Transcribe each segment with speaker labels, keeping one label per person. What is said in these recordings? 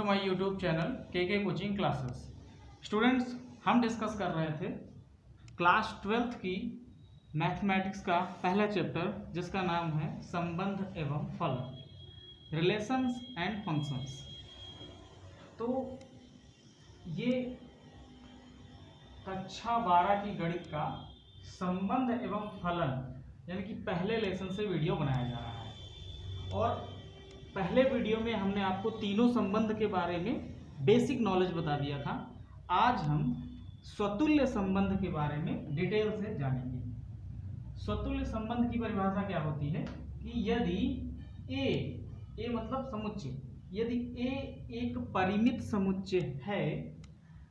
Speaker 1: My YouTube channel के coaching classes. Students, हम discuss कर रहे थे क्लास 12th की मैथमेटिक्स का पहला चैप्टर जिसका नाम है संबंध एवं फलन, रिलेशंस एंड फंक्शंस। तो ये कक्षा 12 की गणित का संबंध एवं फलन यानी कि पहले लेसन से वीडियो बनाया जा रहा है। और पहले वीडियो में हमने आपको तीनों संबंध के बारे में बेसिक नॉलेज बता दिया था। आज हम स्वतुल्य संबंध के बारे में डिटेल से जानेंगे। स्वतुल्य संबंध की परिभाषा क्या होती है कि यदि ए मतलब समुच्चय, यदि ए एक परिमित समुच्चय है,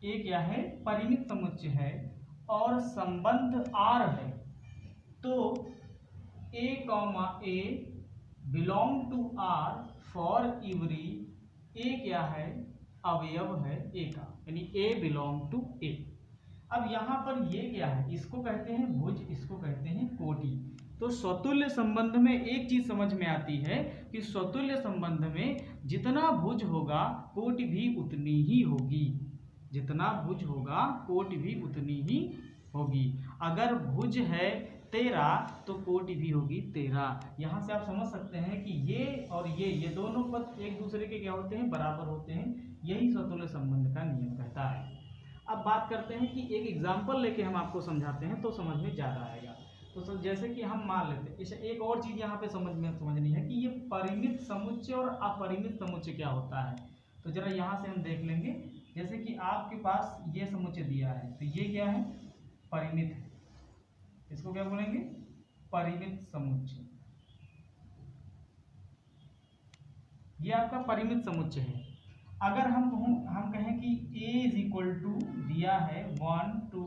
Speaker 1: ए क्या है? परिमित समुच्चय है और संबंध आर है, तो a belong to R for every a क्या है? अवयव है ए का, यानी ए बिलोंग टू ए। अब यहाँ पर ये क्या है? इसको कहते हैं भुज, इसको कहते हैं कोटि। तो स्वतुल्य संबंध में एक चीज समझ में आती है कि स्वतुल्य संबंध में जितना भुज होगा कोटि भी उतनी ही होगी, जितना भुज होगा कोटि भी उतनी ही होगी। अगर भुज है 13 तो कोटि भी होगी 13। यहाँ से आप समझ सकते हैं कि ये और ये दोनों पद एक दूसरे के क्या होते हैं? बराबर होते हैं। यही स्वतुल्य संबंध का नियम कहता है। अब बात करते हैं कि एक एग्जाम्पल लेके हम आपको समझाते हैं तो समझ में ज़्यादा आएगा। तो जैसे कि हम मान लेते हैं, इसे एक और चीज़ यहाँ पे समझनी है कि ये परिमित समुच्चय और अपरिमित समुच्चय क्या होता है। तो जरा यहाँ से हम देख लेंगे। जैसे कि आपके पास ये समुच्चय दिया है, तो ये क्या है? परिमित है। इसको क्या बोलेंगे? परिमित समुच्चय। ये आपका परिमित समुच्चय है। अगर हम कहें कि a इज इक्वल टू दिया है 1 2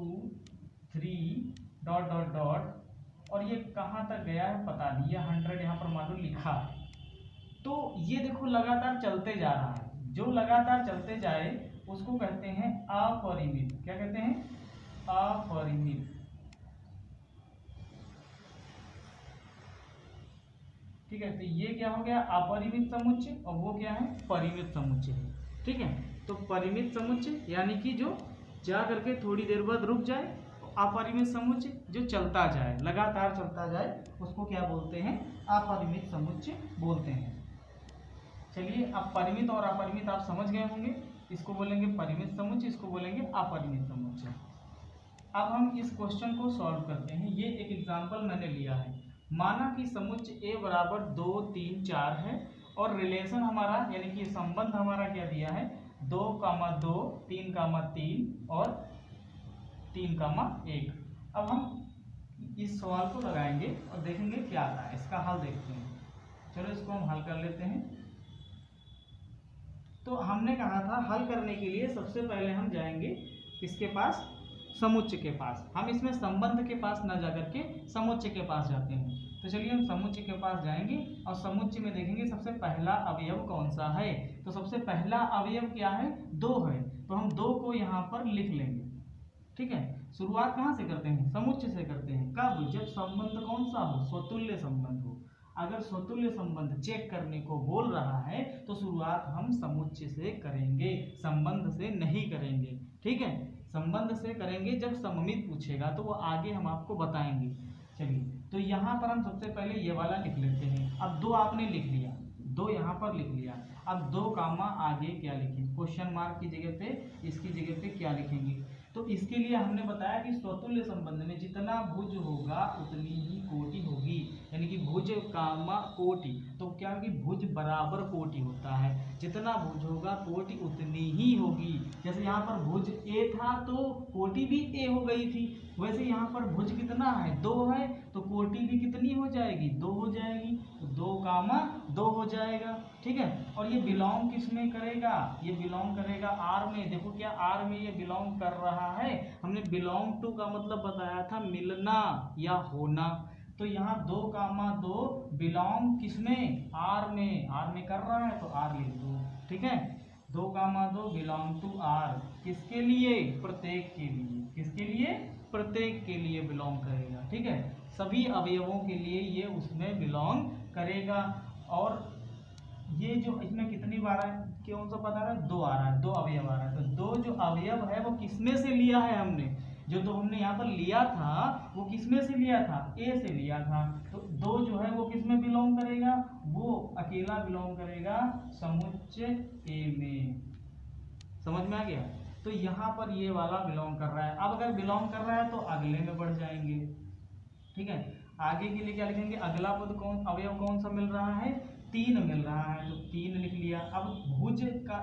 Speaker 1: 3 डॉट डॉट डॉट और ये कहाँ तक गया है पता नहीं, 100 यहाँ पर मान लो लिखा है। तो ये देखो लगातार चलते जा रहा है। जो लगातार चलते जाए उसको कहते हैं अपरिमित। क्या कहते हैं? अपरिमित। ठीक है, तो ये क्या हो गया? अपरिमित समुच्चय, और वो क्या है? परिमित समुच्चय है। ठीक है, तो परिमित समुच्चय यानी कि जो जा करके थोड़ी देर बाद रुक जाए, अपरिमित समुच्चय जो चलता जाए, लगातार चलता जाए, उसको क्या बोलते हैं? अपरिमित समुच्चय बोलते हैं। चलिए, अब परिमित और अपरिमित आप समझ गए होंगे। इसको बोलेंगे परिमित समुच्चय, इसको बोलेंगे अपरिमित समुच्चय। अब हम इस क्वेश्चन को सॉल्व करते हैं। ये एक एग्जाम्पल मैंने लिया है। माना कि समुच्चय ए बराबर 2 3 4 है और रिलेशन हमारा यानी कि संबंध हमारा क्या दिया है? 2, 2, 3, 3 और 3, 1। अब हम इस सवाल को लगाएंगे और देखेंगे क्या आता है। इसका हल देखते हैं। चलो इसको हम हल कर लेते हैं। तो हमने कहा था हल करने के लिए सबसे पहले हम जाएंगे किसके पास? समुच्चय के पास। हम इसमें संबंध के पास न जाकर के समुच्चय के पास जाते हैं। तो चलिए हम समुच्चय के पास जाएंगे और समुच्चय में देखेंगे सबसे पहला अवयव कौन सा है। तो सबसे पहला अवयव क्या है? 2 है, तो हम 2 को यहाँ पर लिख लेंगे। ठीक है, शुरुआत कहाँ से करते हैं? समुच्चय से करते हैं। कब? जब संबंध कौन सा हो? स्वतुल्य संबंध हो। अगर स्वतुल्य संबंध चेक करने को बोल रहा है तो शुरुआत हम समुच्चय से करेंगे, संबंध से नहीं करेंगे। ठीक है, संबंध से करेंगे जब सममित पूछेगा तो वो आगे हम आपको बताएंगे। चलिए, तो यहाँ पर हम सबसे पहले ये वाला लिख लेते हैं। अब 2 आपने लिख लिया, 2 यहाँ पर लिख लिया। अब 2 कामा आगे क्या लिखें? क्वेश्चन मार्क की जगह पे, इसकी जगह पे क्या लिखेंगे? तो इसके लिए हमने बताया कि स्वतुल्य संबंध में जितना भुज होगा उतनी ही कोटि होगी, यानी कि भुज कामा कोटि। तो क्या होगी? भुज बराबर कोटि होता है। जितना भुज होगा कोटि उतनी ही होगी। जैसे यहाँ पर भुज ए था तो कोटि भी ए हो गई थी, वैसे यहाँ पर भुज कितना है? 2 है, तो कोटि भी कितनी हो जाएगी? 2 हो जाएगी। तो 2, 2 हो जाएगा। ठीक है, और ये बिलोंग किस में करेगा? ये बिलोंग करेगा आर में। देखो क्या आर में ये बिलोंग कर रहा है। हमने बिलोंग टू का मतलब बताया था मिलना या होना। तो यहाँ 2, 2 बिलोंग किसमें? आर में। आर में कर रहा है तो आर लिख दो। ठीक है, 2, 2 बिलोंग टू आर। किसके लिए? प्रत्येक के लिए। किसके लिए? प्रत्येक के लिए बिलोंग करेगा। ठीक है, सभी अवयवों के लिए ये उसमें बिलोंग करेगा। और ये जो इसमें कितनी बार है? कौन सा पद आ रहा है, 2 आ रहा है, 2 अवयव आ रहा है। तो 2 जो अवयव है वो किसमें से लिया है हमने, जो तो हमने यहाँ पर लिया था वो किसमें से लिया था, ए से लिया था। तो 2 जो है वो किसमें बिलोंग करेगा, वो अकेला बिलोंग करेगा समुच्चय ए में। समझ में आ गया। तो यहाँ पर ये वाला बिलोंग कर रहा है। अब अगर बिलोंग कर रहा है तो अगले में बढ़ जाएंगे। ठीक है, आगे के लिए क्या लिखेंगे, अगला पद कौन, अवयव कौन सा मिल रहा है, 3 मिल रहा है, तो 3 लिख लिया। अब भुज का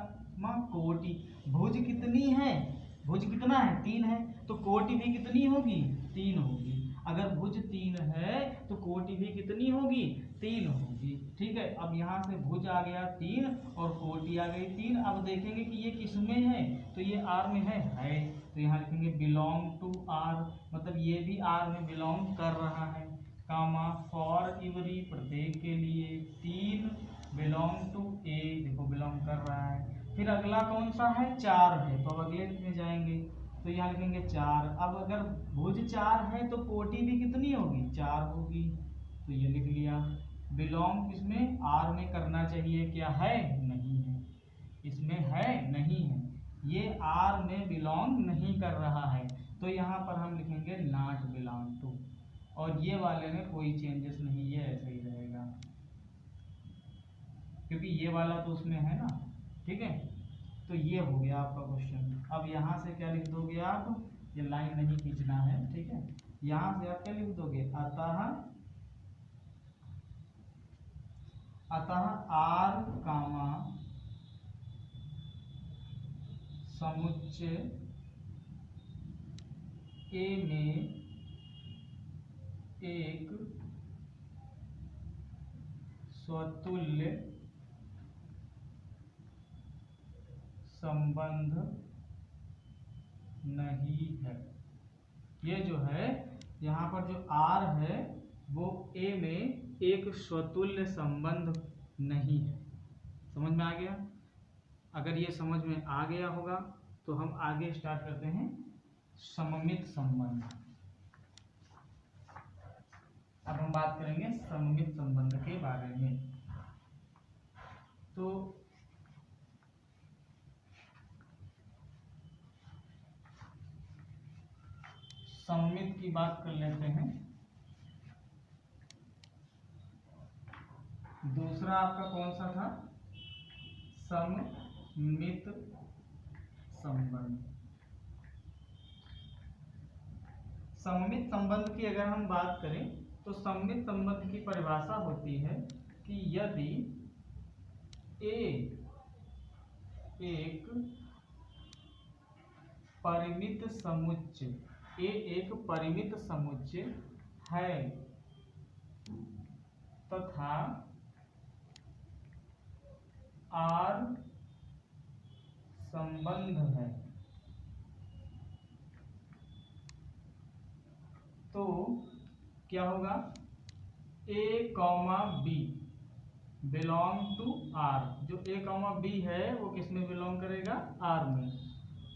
Speaker 1: कोटि, भुज कितनी है, भुज कितना है, 3 है, तो कोटि भी कितनी होगी, 3 होगी। अगर भुज 3 है तो कोटि भी कितनी होगी, 3 होगी। ठीक है, अब यहाँ से भुज आ गया 3 और कोटि आ गई 3। अब देखेंगे कि ये किस में है, तो ये आर में है। तो यहाँ लिखेंगे बिलोंग टू आर, मतलब ये भी आर में बिलोंग कर रहा है। कामा फॉर इवरी, प्रत्येक के लिए। 3 बिलोंग टू ए, देखो बिलोंग कर रहा है। फिर अगला कौन सा है, 4 है, तो अब अगले में जाएंगे तो यहाँ लिखेंगे 4। अब अगर भुज 4 है तो कोटि भी कितनी होगी, 4 होगी, तो ये लिख लिया। बिलोंग किसमें, आर में करना चाहिए, क्या है, नहीं है, इसमें है नहीं है, ये आर में बिलोंग नहीं कर रहा है, तो यहाँ पर हम लिखेंगे नॉट बिलोंग टू। और ये वाले में कोई चेंजेस नहीं, ये ऐसे ही रहेगा क्योंकि ये वाला तो उसमें है ना। ठीक है, तो ये हो गया आपका क्वेश्चन। अब यहाँ से क्या लिख दोगे आप, ये लाइन नहीं खींचना है। ठीक है, यहाँ से आप क्या लिख दोगे, अतः आर कामा समुच्चय ए में एक स्वतुल्य संबंध नहीं है। ये जो है यहाँ पर जो आर है वो ए में एक स्वतुल्य संबंध नहीं है। समझ में आ गया। अगर ये समझ में आ गया होगा तो हम आगे स्टार्ट करते हैं सममित संबंध। अब हम बात करेंगे सममित संबंध के बारे में। तो सममित की बात कर लेते हैं। दूसरा आपका कौन सा था, सममित संबंध। सममित संबंध की अगर हम बात करें तो सममित संबंध की परिभाषा होती है कि यदि ए एक परिमित समुच्चय, ए एक परिमित समुच्चय है तथा आर संबंध है, तो क्या होगा, a comma b belong to R. जो ए कॉमा बी है वो किस में बिलोंग करेगा, आर में।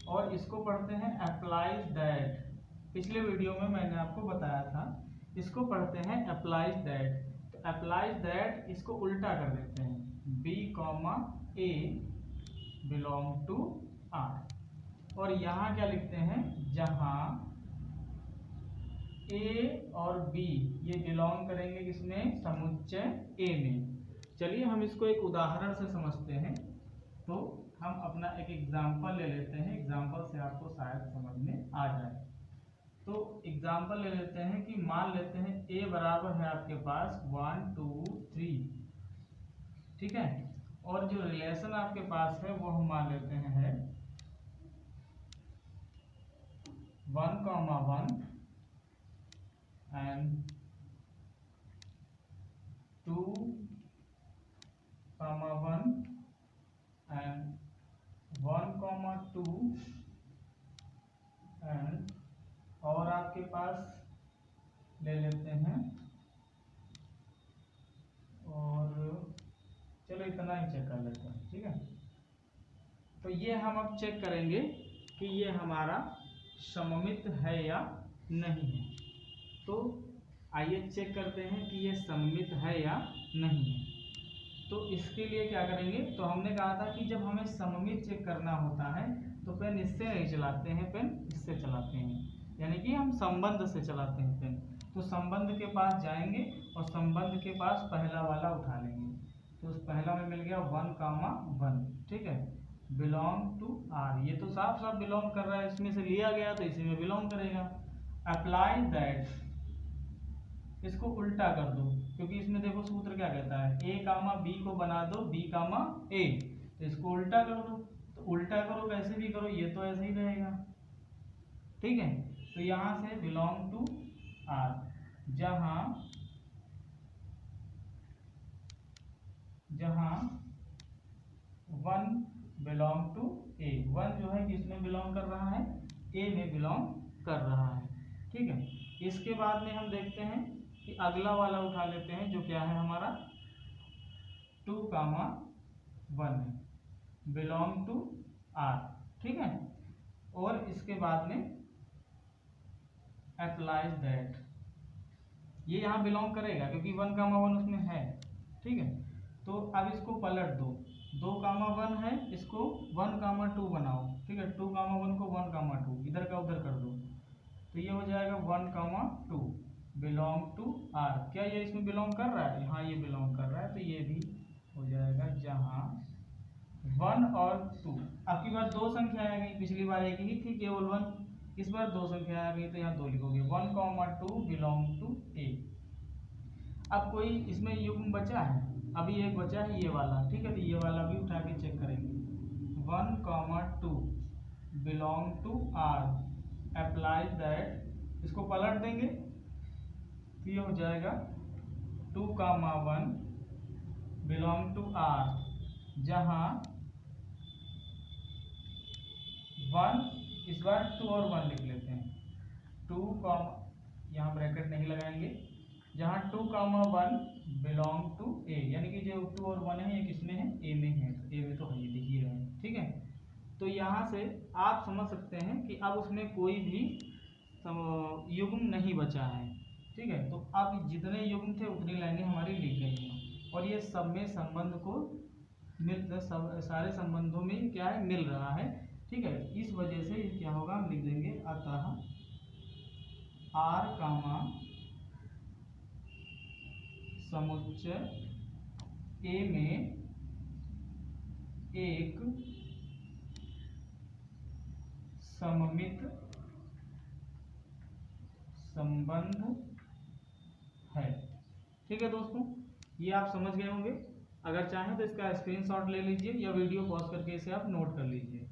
Speaker 1: और इसको पढ़ते हैं अप्लाइज दैट। पिछले वीडियो में मैंने आपको बताया था, इसको पढ़ते हैं अप्लाइज दैट। तो अप्लाइज दैट इसको उल्टा कर देते हैं, B comma A belong to R. और यहाँ क्या लिखते हैं, जहाँ ए और बी ये बिलोंग करेंगे किसमें, समुच्चय ए में। चलिए हम इसको एक उदाहरण से समझते हैं। तो हम अपना एक एग्जाम्पल ले लेते हैं, एग्जाम्पल से आपको शायद समझ में आ जाए। तो एग्जाम्पल ले लेते हैं कि मान लेते हैं ए बराबर है आपके पास 1 2 3, ठीक है। और जो रिलेशन आपके पास है वो हम मान लेते हैं 1,1 and 2,1 and 1,2 and और आपके पास ले लेते हैं, और चलो इतना ही चेक कर लेते हैं, ठीक है। तो ये हम अब चेक करेंगे कि ये हमारा सममित है या नहीं है। तो आइए चेक करते हैं कि ये सममित है या नहीं है। तो तो इसके लिए क्या करेंगे, तो हमने कहा था कि जब हमें सममित चेक करना होता है तो पेन इससे नहीं चलाते हैं, पेन इससे चलाते हैं, यानी कि हम संबंध से चलाते हैं पेन। तो संबंध के पास जाएंगे और संबंध के पास पहला वाला उठा लेंगे। तो उस पहला में मिल गया 1,1, ठीक है, बिलोंग टू आर। ये तो साफ साफ बिलोंग कर रहा है, इसमें से लिया गया तो इसी में बिलोंग करेगा। अप्लाई दैट, इसको उल्टा कर दो, क्योंकि इसमें देखो सूत्र क्या कहता है, ए कामा बी को बना दो बी कामा ए, तो इसको उल्टा कर दो। तो उल्टा करो कैसे भी करो, ये तो ऐसे ही रहेगा, ठीक है। तो यहां से बिलोंग टू आर, जहां 1 बिलोंग टू ए, 1 जो है किसमें बिलोंग कर रहा है, ए में बिलोंग कर रहा है, ठीक है। इसके बाद में हम देखते हैं कि अगला वाला उठा लेते हैं, जो क्या है हमारा 2,1 है, बिलोंग टू आर, ठीक है। और इसके बाद में अप्लाई दैट, ये यहाँ बिलोंग करेगा क्योंकि 1,1 उसमें है, ठीक है। तो अब इसको पलट दो, 2,1 है, इसको 1,2 बनाओ, ठीक है, 2,1 को 1,2 इधर का उधर कर दो, तो ये हो जाएगा 1,2 बिलोंग टू आर। क्या ये इसमें बिलोंग कर रहा है, हाँ ये बिलोंग कर रहा है, तो ये भी हो जाएगा जहां 1 और 2, आपकी बार 2 संख्या आ गई, पिछली बार एक ही थी केवल 1, इस बार 2 संख्या आ गई, तो यहाँ 2 लिखोगे, 1,2 बिलोंग टू ए। अब कोई इसमें युग्म बचा है, अभी एक बचा है ये वाला, ठीक है, तो ये वाला भी उठा के चेक करेंगे, 1,2 belong to R, apply that, इसको पलट देंगे तो ये हो जाएगा 2,1 बिलोंग टू आर, जहां 1, इस बार 2 और 1 लिख लेते हैं, 2, यहाँ ब्रैकेट नहीं लगाएंगे, जहां 2,1 बिलोंग टू ए, यानी कि जो 2 और 1 है ये किसमें है, ए में है, तो ए में तो है ये दिख ही रहे हैं, ठीक है। तो यहाँ से आप समझ सकते हैं कि अब उसमें कोई भी युग्म नहीं बचा है, ठीक है। तो अब जितने युग्म थे उतनी लाइनें हमारी लिख गई हैं, और ये सब में संबंध को सारे संबंधों में क्या है, मिल रहा है, ठीक है। इस वजह से क्या होगा, हम लिख देंगे अतः आर कामा समुच्चय ए में एक सममित संबंध है, ठीक है दोस्तों, ये आप समझ गए होंगे। अगर चाहें तो इसका स्क्रीनशॉट ले लीजिए या वीडियो पॉज करके इसे आप नोट कर लीजिए।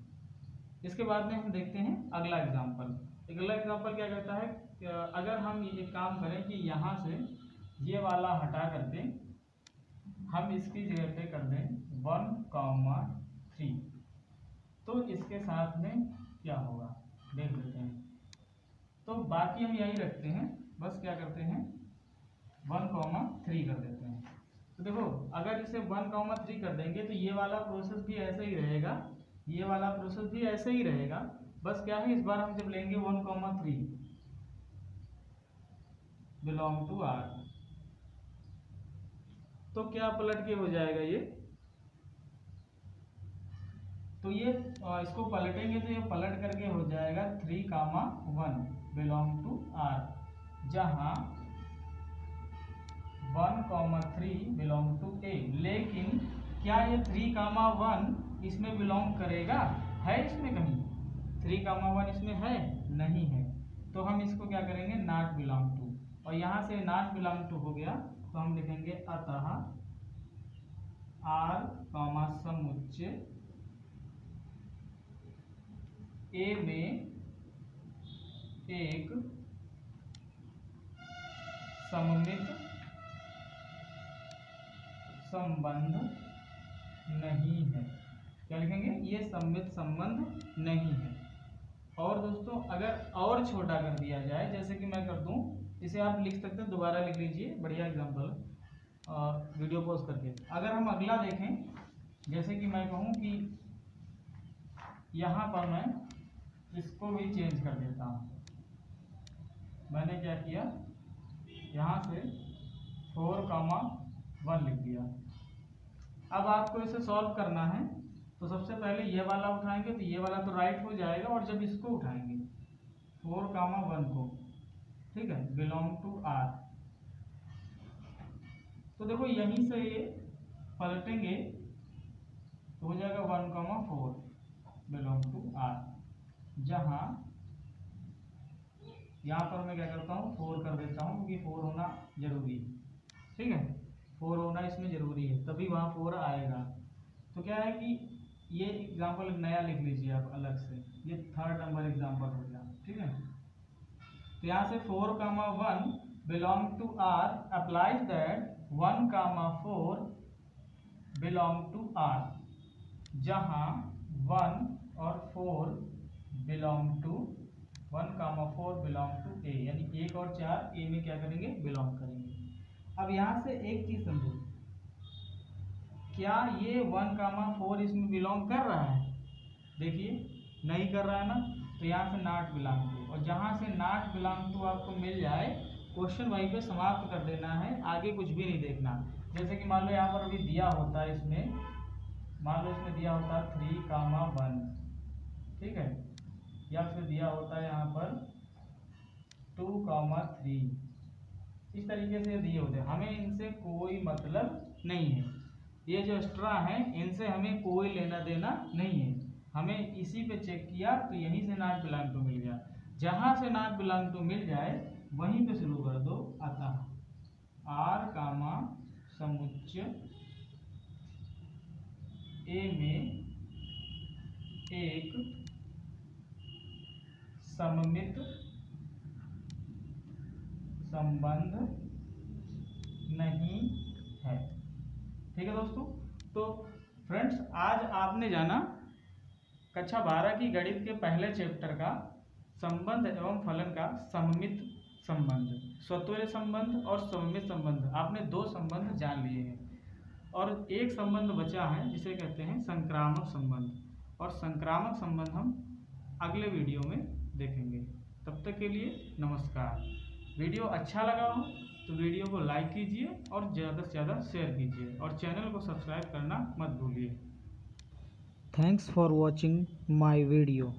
Speaker 1: इसके बाद में हम देखते हैं अगला एग्जाम्पल। अगला एग्जाम्पल क्या कहता है, अगर हम ये काम करें कि यहाँ से ये वाला हटा करके हम इसकी जगह पे कर दें 1,3, तो इसके साथ में क्या होगा देख लेते हैं। तो बाकी हम यही रखते हैं, बस क्या करते हैं 1,3 कर देते हैं। तो देखो अगर इसे 1,3 कर देंगे तो ये वाला प्रोसेस भी ऐसे ही रहेगा, ये वाला प्रोसेस भी ऐसे ही रहेगा, बस क्या है इस बार हम जब लेंगे 1,3 बिलोंग टू आर, तो क्या पलट के हो जाएगा ये, तो ये इसको पलटेंगे तो ये पलट करके हो जाएगा 3,1 बिलोंग टू आर, जहां 1,3 बिलोंग टू ए। लेकिन क्या ये 3,1 इसमें बिलोंग करेगा, है इसमें कहीं 3,1 इसमें है नहीं है, तो हम इसको क्या करेंगे नॉट बिलोंग टू, और यहाँ से नॉट बिलोंग टू हो गया तो हम लिखेंगे अतः आर कामा समुच्चय ए में एक सममित संबंध नहीं है। क्या लिखेंगे, ये सममित संबंध नहीं है। और दोस्तों अगर और छोटा कर दिया जाए, जैसे कि मैं कर दूं, इसे आप लिख सकते हैं, दोबारा लिख लीजिए, बढ़िया एग्जांपल, और वीडियो पॉज करके। अगर हम अगला देखें, जैसे कि मैं कहूं कि यहाँ पर मैं इसको भी चेंज कर देता हूँ, मैंने क्या किया यहाँ से 4,1 लिख दिया, अब आपको इसे सॉल्व करना है तो सबसे पहले ये वाला उठाएंगे, तो ये वाला तो राइट हो जाएगा, और जब इसको उठाएंगे 4, 1 को, ठीक है, बिलोंग टू आर, तो देखो यहीं से ये पलटेंगे तो हो जाएगा 1, 4 बिलोंग टू आर, जहां यहाँ पर मैं क्या करता हूँ 4 कर देता हूँ क्योंकि 4 होना जरूरी है, ठीक है, 4 होना इसमें जरूरी है, तभी वहाँ 4 आएगा। तो क्या है कि ये एग्जाम्पल नया लिख लीजिए आप अलग से, ये 3rd नंबर एग्जाम्पल हो गया, ठीक है। तो यहाँ से 4, 1 belong to R applies that 1, 4 belong to R, जहाँ 1 और 4 belong to 1, 4 belong to A, यानी 1 और 4 ए में क्या करेंगे, बिलोंग करेंगे। अब यहाँ से एक चीज समझो, क्या ये 1, 4 इसमें बिलोंग कर रहा है? देखिए नहीं कर रहा है ना, तो यहाँ से नॉट बिलोंग टू, और जहाँ से नॉट बिलोंग टू आपको मिल जाए क्वेश्चन वहीं पे समाप्त कर देना है, आगे कुछ भी नहीं देखना। जैसे कि मान लो यहाँ पर अभी दिया होता है, इसमें मान लो इसमें दिया होता है 3, 1, ठीक है, या फिर दिया होता है यहाँ पर 2, 3, इस तरीके से दिए होते हैं, हमें इनसे कोई मतलब नहीं है, ये जो एक्स्ट्रा है इनसे हमें कोई लेना देना नहीं है, हमें इसी पे चेक किया तो यहीं से नॉट बिलोंग टू मिल गया, जहां से नॉट बिलोंग टू मिल जाए वहीं पे शुरू कर दो। अतः आर कामा समुच्चय ए में एक सममित संबंध नहीं है, ठीक है दोस्तों। तो फ्रेंड्स आज आपने जाना कक्षा 12 की गणित के पहले चैप्टर का संबंध एवं फलन का सममित संबंध, स्वतुल्य संबंध और सममित संबंध, आपने 2 संबंध जान लिए हैं, और एक संबंध बचा है जिसे कहते हैं संक्रामक संबंध, और संक्रामक संबंध हम अगले वीडियो में देखेंगे। तब तक के लिए नमस्कार। वीडियो अच्छा लगा हो तो वीडियो को लाइक कीजिए और ज़्यादा से ज़्यादा शेयर कीजिए, और चैनल को सब्सक्राइब करना मत भूलिए। Thanks for watching my video.